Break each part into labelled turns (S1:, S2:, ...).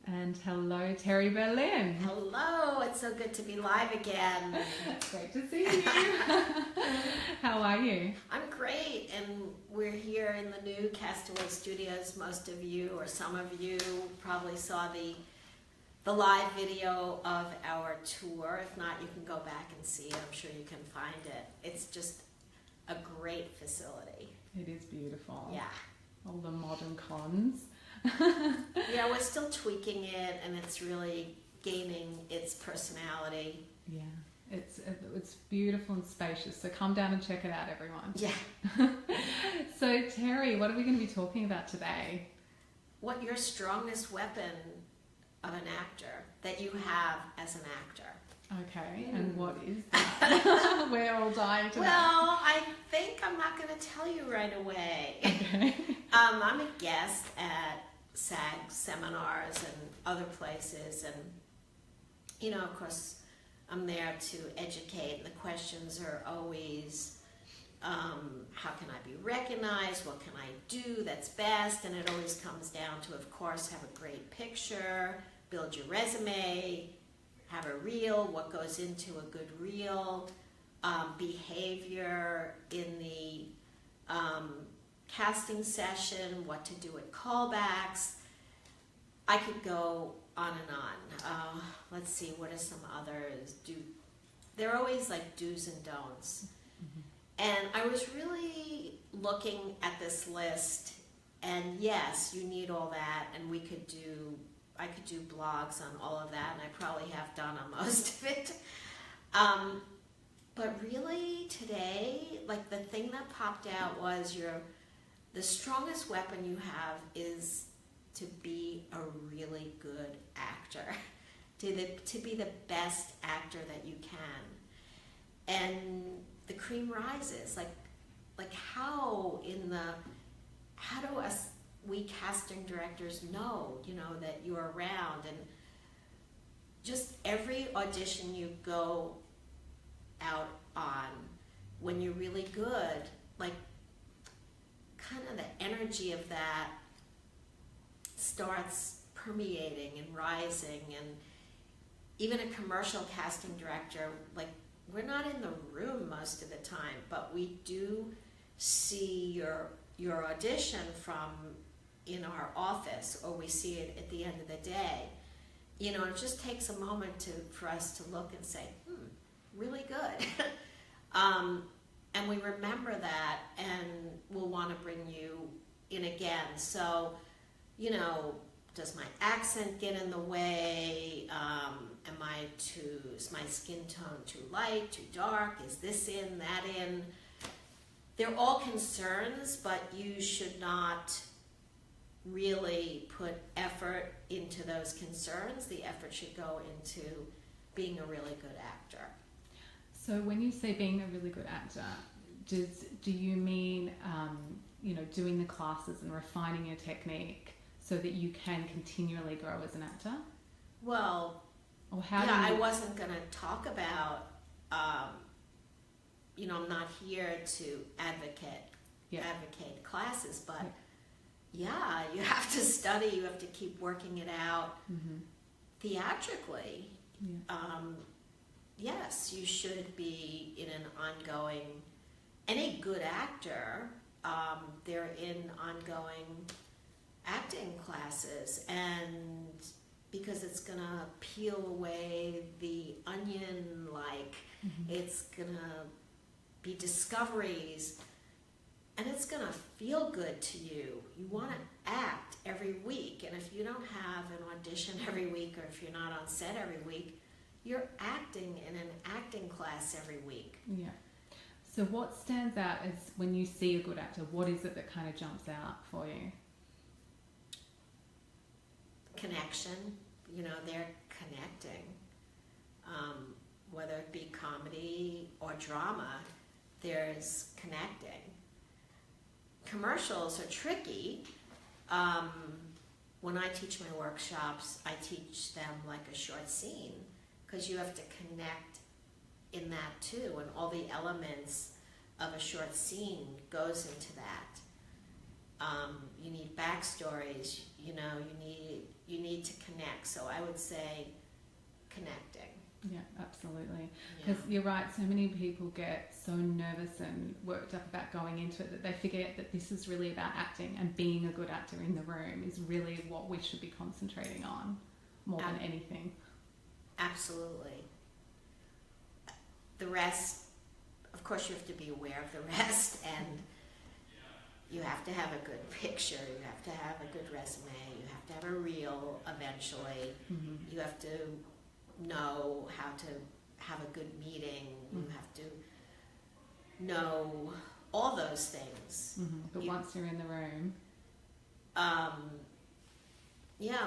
S1: And hello, Terry Berland.
S2: Hello, it's so good to be live again.
S1: It's great to see you. How are you?
S2: I'm great, and we're here in the new Castaway Studios. Most of you, or some of you, probably saw the live video of our tour. If not, you can go back and see it. I'm sure you can find it. It's just a great facility.
S1: It is beautiful.
S2: Yeah.
S1: All the modern cons.
S2: Yeah, we're still tweaking it, and it's really gaining its personality.
S1: Yeah, it's beautiful and spacious. So come down and check it out, everyone.
S2: Yeah.
S1: So Terry, what are we going to be talking about today?
S2: What your strongest weapon of an actor that you have as an actor.
S1: Okay, and what is that? We're all dying to know.
S2: Well, I think I'm not going to tell you right away.
S1: Okay.
S2: I'm a guest at SAG seminars and other places, and you know, of course, I'm there to educate, and the questions are always, how can I be recognized? What can I do that's best? And it always comes down to, of course, have a great picture, build your resume, have a reel, what goes into a good reel, behavior in the casting session, what to do at callbacks. I could go on and on. Let's see, what are some others? They're always like do's and don'ts. Mm-hmm. And I was really looking at this list, and yes, you need all that, and I could do blogs on all of that, and I probably have done on most of it. But really today, like the thing that popped out was the strongest weapon you have is to be a really good actor, to be the best actor that you can. And the cream rises, like how do we casting directors know, that you're around, and just every audition you go out on, when you're really good, like kind of the energy of that starts permeating and rising. And even a commercial casting director, like, we're not in the room most of the time, but we do see your audition from in our office, or we see it at the end of the day. It just takes a moment for us to look and say, really good. And we remember that, and we'll want to bring you in again. So, does my accent get in the way? Is my skin tone too light, too dark? Is this in, that in? They're all concerns, but you should not really put effort into those concerns. The effort should go into being a really good actor.
S1: So when you say being a really good actor, do you mean doing the classes and refining your technique so that you can continually grow as an actor? Well, or how? Yeah,
S2: I wasn't going to talk about. I'm not here to advocate classes, but yeah, you have to study. You have to keep working it out theatrically. Yeah. Yes, you should be in an ongoing. Any good actor, they're in ongoing acting classes, and because it's gonna peel away the onion, it's gonna be discoveries, and it's gonna feel good to you. You want to act every week, and if you don't have an audition every week, or if you're not on set every week, you're acting in an acting class every week.
S1: Yeah. So what stands out is when you see a good actor, what is it that kind of jumps out for you?
S2: Connection. They're connecting. Whether it be comedy or drama, there's connecting. Commercials are tricky. When I teach my workshops, I teach them like a short scene, because you have to connect in that too, and all the elements of a short scene goes into that. You need backstories, you need to connect connect. So I would say connecting.
S1: Yeah, absolutely. Because you're right, so many people get so nervous and worked up about going into it that they forget that this is really about acting, and being a good actor in the room is really what we should be concentrating on more than anything.
S2: Absolutely. The rest, of course, you have to be aware of the rest, and you have to have a good picture, you have to have a good resume, you have to have a reel eventually, you have to know how to have a good meeting, you have to know all those things.
S1: But once you're in the room,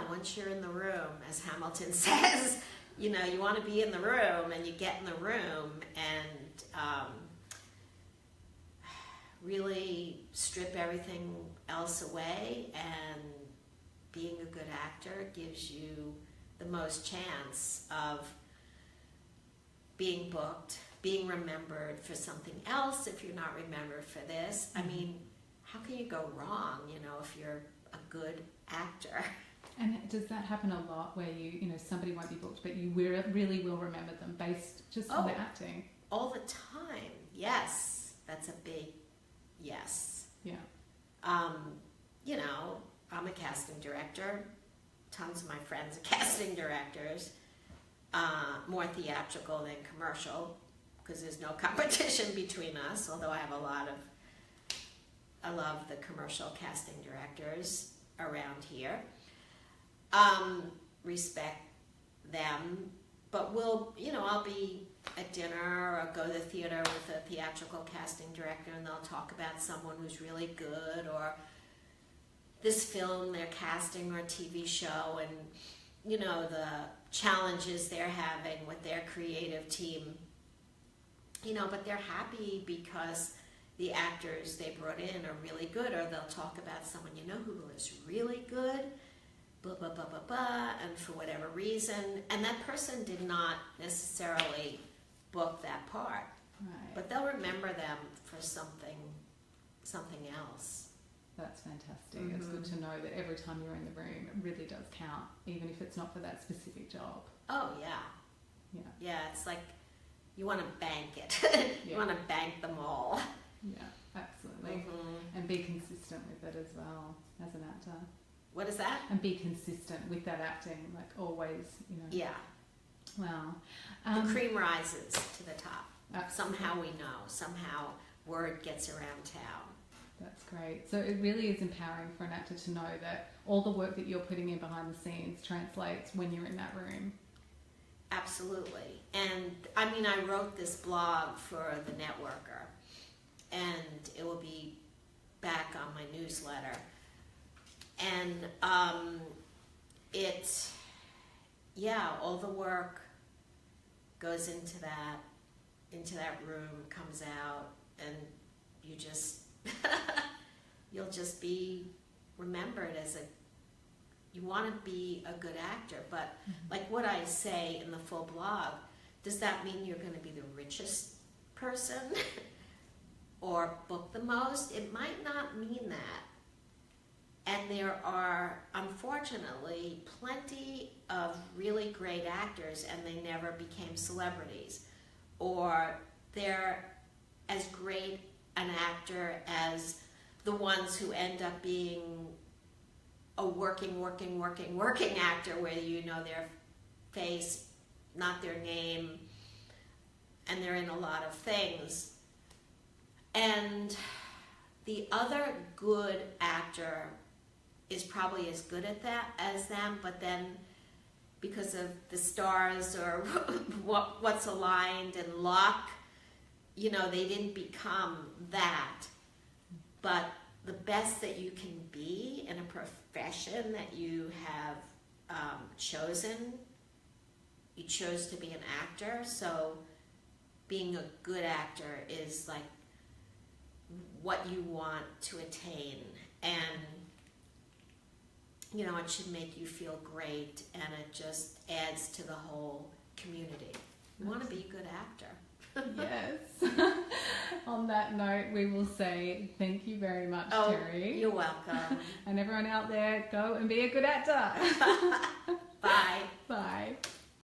S2: once you're in the room, as Hamilton says, you know, you want to be in the room, and you get in the room and really strip everything else away, and being a good actor gives you the most chance of being booked, being remembered for something else if you're not remembered for this. I mean, how can you go wrong, you know, if you're a good actor?
S1: And does that happen a lot where you know, somebody won't be booked, but you really will remember them based just on their acting?
S2: All the time, yes. That's a big yes.
S1: Yeah.
S2: You know, I'm a casting director. Tons of my friends are casting directors. More theatrical than commercial, because there's no competition between us, although I love the commercial casting directors around here. Respect them, but I'll be at dinner or go to the theater with a theatrical casting director, and they'll talk about someone who's really good, or this film they're casting, or a TV show, and you know, the challenges they're having with their creative team, you know, but they're happy because the actors they brought in are really good. Or they'll talk about someone, you know, who is really good, blah, blah, blah, blah, blah, and for whatever reason, and that person did not necessarily book that part,
S1: right,
S2: but they'll remember them for something else.
S1: That's fantastic. It's good to know that every time you're in the room, it really does count, even if it's not for that specific job.
S2: Oh, yeah. Yeah, it's like you want to bank it. You want to bank them all.
S1: Yeah, absolutely. And be consistent with it as well as an actor.
S2: What is that?
S1: And be consistent with that acting, like always, you know.
S2: Yeah.
S1: Wow.
S2: The cream rises to the top.
S1: Absolutely.
S2: Somehow we know. Somehow word gets around town.
S1: That's great. So it really is empowering for an actor to know that all the work that you're putting in behind the scenes translates when you're in that room.
S2: Absolutely. And I mean, I wrote this blog for The Networker, and it will be back on my newsletter. And all the work goes into that room, comes out, and you just you'll just be remembered as you want to be a good actor. But like what I say in the full blog, does that mean you're going to be the richest person or book the most? It might not mean that. And there are, unfortunately, plenty of really great actors, and they never became celebrities. Or they're as great an actor as the ones who end up being a working actor, where you know their face, not their name, and they're in a lot of things. And the other good actor is probably as good at that as them, but then because of the stars or what's aligned and luck, you know, they didn't become that. But the best that you can be in a profession that you have chosen, you chose to be an actor, so being a good actor is like what you want to attain. And you know, it should make you feel great, and it just adds to the whole community. You want to be a good actor.
S1: Yes. On that note, we will say thank you very much, Terry.
S2: You're welcome.
S1: And everyone out there, go and be a good actor.